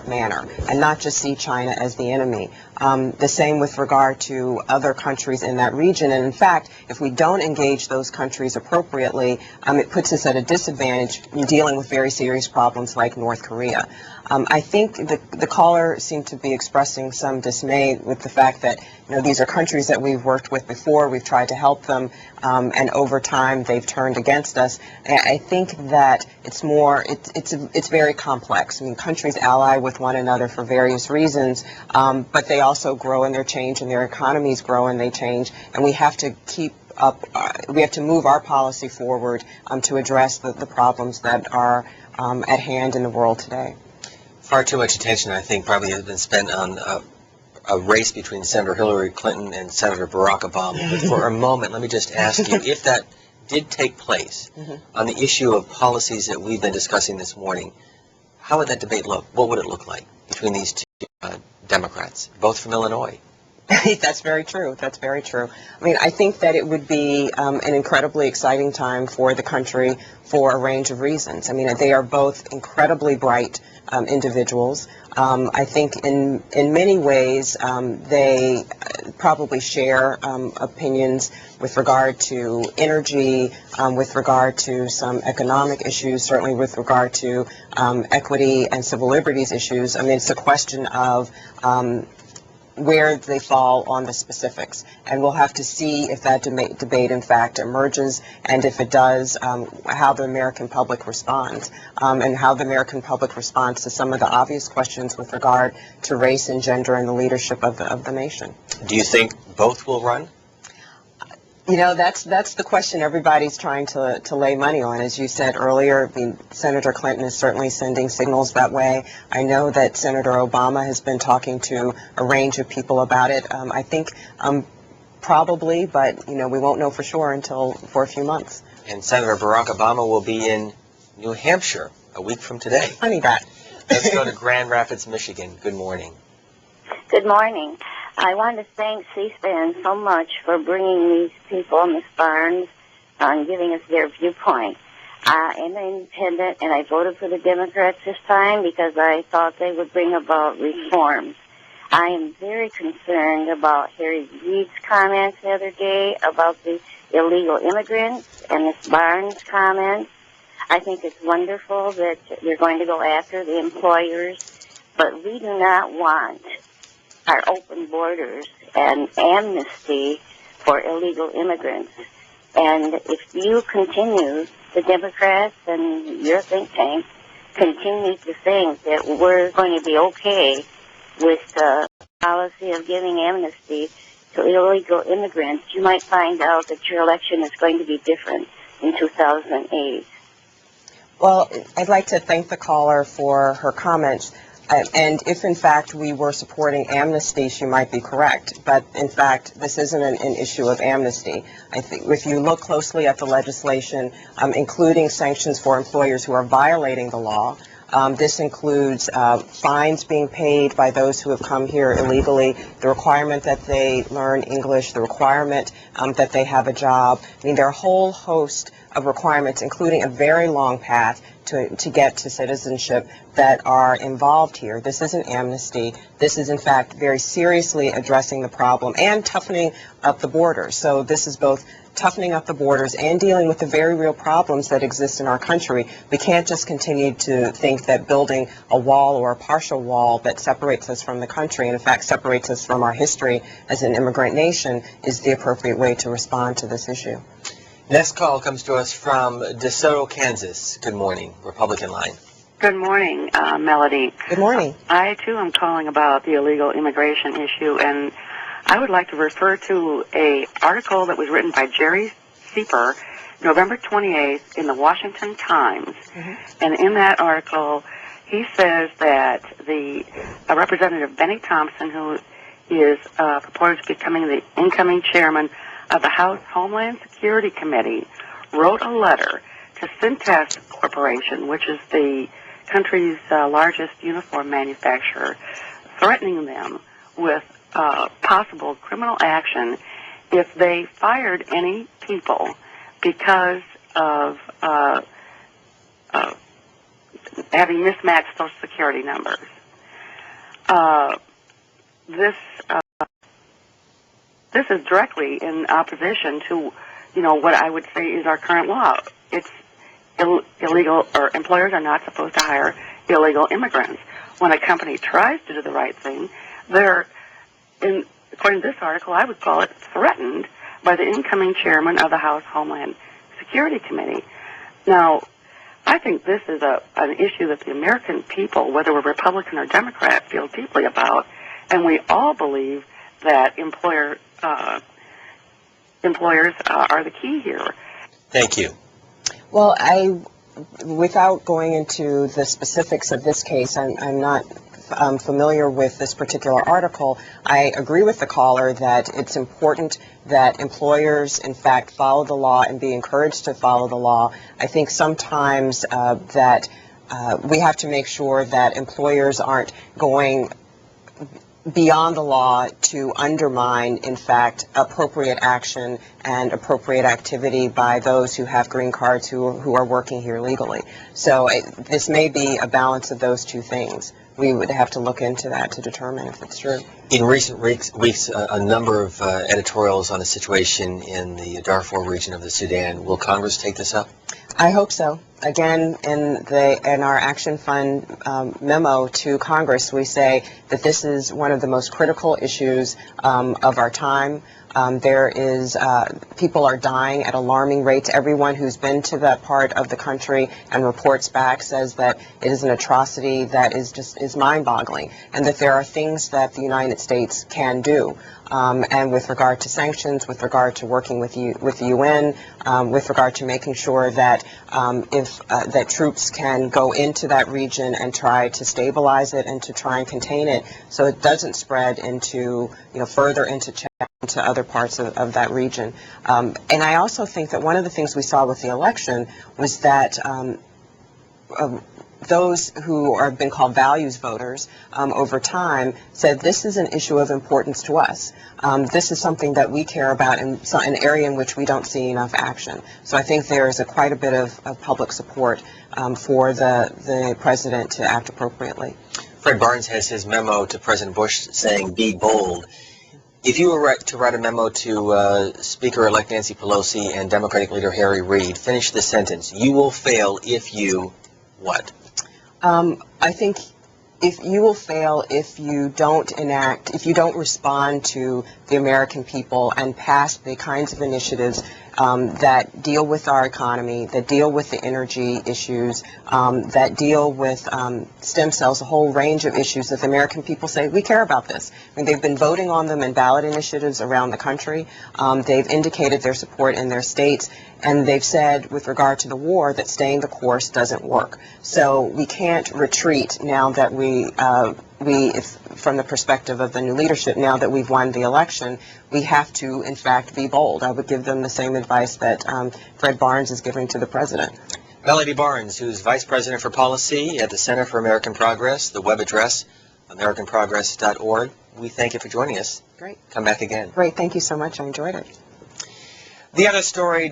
manner and not just see China as the enemy. The same with regard to other countries in that region. And in fact, if we don't engage those countries appropriately, it puts us at a disadvantage in dealing with very serious problems like North Korea. I think the caller seemed to be expressing some dismay with the fact that, these are countries that we've worked with before, we've tried to help them, and over time they've turned against us. I think that it's very complex. I mean, countries ally with one another for various reasons, but they also grow and they change, and their economies grow and they change, and we have to keep up, we have to move our policy forward to address the problems that are at hand in the world today. Far too much attention, I think, probably has been spent on a race between Senator Hillary Clinton and Senator Barack Obama. But for a moment, let me just ask you, if that did take place on the issue of policies that we've been discussing this morning, how would that debate look? What would it look like between these two Democrats, both from Illinois? That's very true. That's very true. I mean, I think that it would be an incredibly exciting time for the country for a range of reasons. I mean, they are both incredibly bright individuals. I think in many ways they probably share opinions with regard to energy, with regard to some economic issues, certainly with regard to equity and civil liberties issues. I mean, it's a question of where they fall on the specifics, and we'll have to see if that debate in fact emerges, and if it does, how the American public responds, and how the American public responds to some of the obvious questions with regard to race and gender and the leadership of the nation. Do you think both will run? That's the question everybody's trying to lay money on. As you said earlier, Senator Clinton is certainly sending signals that way. I know that Senator Obama has been talking to a range of people about it. I think probably, but we won't know for sure for a few months. And Senator Barack Obama will be in New Hampshire a week from today. Funny that. Let's go to Grand Rapids, Michigan. Good morning. Good morning. I want to thank C-SPAN so much for bringing these people, Ms. Barnes, and giving us their viewpoint. I'm an independent, and I voted for the Democrats this time because I thought they would bring about reforms. I am very concerned about Harry Reid's comments the other day about the illegal immigrants and Ms. Barnes' comments. I think it's wonderful that they're going to go after the employers, but we do not want our open borders and amnesty for illegal immigrants. And if you continue, the Democrats and your think tank continue to think that we're going to be okay with the policy of giving amnesty to illegal immigrants, you might find out that your election is going to be different in 2008. Well, I'd like to thank the caller for her comments. And if, in fact, we were supporting amnesty, she might be correct. But, in fact, this isn't an issue of amnesty. I think if you look closely at the legislation, including sanctions for employers who are violating the law, this includes fines being paid by those who have come here illegally, the requirement that they learn English, the requirement that they have a job. I mean, there are a whole host of requirements, including a very long path to get to citizenship, that are involved here. This isn't amnesty. This is, in fact, very seriously addressing the problem and toughening up the borders. So this is both toughening up the borders and dealing with the very real problems that exist in our country. We can't just continue to think that building a wall or a partial wall that separates us from the country, and in fact separates us from our history as an immigrant nation, is the appropriate way to respond to this issue. Next call comes to us from DeSoto, Kansas. Good morning, Republican line. Good morning, Melody. Good morning. I, too, am calling about the illegal immigration issue, and I would like to refer to an article that was written by Jerry Sieper, November 28th, in the Washington Times. And in that article, he says that Representative Benny Thompson, who is purported to be becoming the incoming chairman of the House Homeland Security Committee, wrote a letter to Cintas Corporation, which is the country's largest uniform manufacturer, threatening them with possible criminal action if they fired any people because of having mismatched Social Security numbers. This is directly in opposition to, what I would say is our current law. It's illegal, or employers are not supposed to hire illegal immigrants. When a company tries to do the right thing, according to this article, I would call it threatened by the incoming chairman of the House Homeland Security Committee. Now, I think this is an issue that the American people, whether we're Republican or Democrat, feel deeply about, and we all believe that employers are the key here. Thank you. Well, without going into the specifics of this case, I'm not familiar with this particular article. I agree with the caller that it's important that employers, in fact, follow the law and be encouraged to follow the law. I think sometimes that we have to make sure that employers aren't going beyond the law to undermine, in fact, appropriate action and appropriate activity by those who have green cards who are working here legally. So this may be a balance of those two things. We would have to look into that to determine if it's true. In recent weeks, a number of editorials on the situation in the Darfur region of the Sudan. Will Congress take this up? I hope so. Again, in our Action Fund memo to Congress, we say that this is one of the most critical issues of our time. People are dying at alarming rates. Everyone who's been to that part of the country and reports back says that it is an atrocity that is mind-boggling, and that there are things that the United States can do. And with regard to sanctions, with regard to working with the UN, with regard to making sure that that troops can go into that region and try to stabilize it and to try and contain it so it doesn't spread into, further into Chad, to other parts of that region. And I also think that one of the things we saw with the election was that those who have been called values voters over time said this is an issue of importance to us. This is something that we care about in an area in which we don't see enough action. So I think there is quite a bit of public support for the president to act appropriately. Fred Barnes has his memo to President Bush saying, be bold. If you were to write a memo to Speaker-elect Nancy Pelosi and Democratic leader Harry Reid, finish the sentence. You will fail if you what? I think if you will fail if you don't respond to the American people and pass the kinds of initiatives that deal with our economy, that deal with the energy issues, that deal with stem cells, a whole range of issues that the American people say, we care about this. I mean, they've been voting on them in ballot initiatives around the country. They've indicated their support in their states, and they've said, with regard to the war, that staying the course doesn't work. So we can't retreat now that from the perspective of the new leadership, now that we've won the election, we have to, in fact, be bold. I would give them the same advice that Fred Barnes is giving to the president. Melody Barnes, who's Vice President for Policy at the Center for American Progress, the web address, americanprogress.org. We thank you for joining us. Great. Come back again. Great. Thank you so much. I enjoyed it. The other story...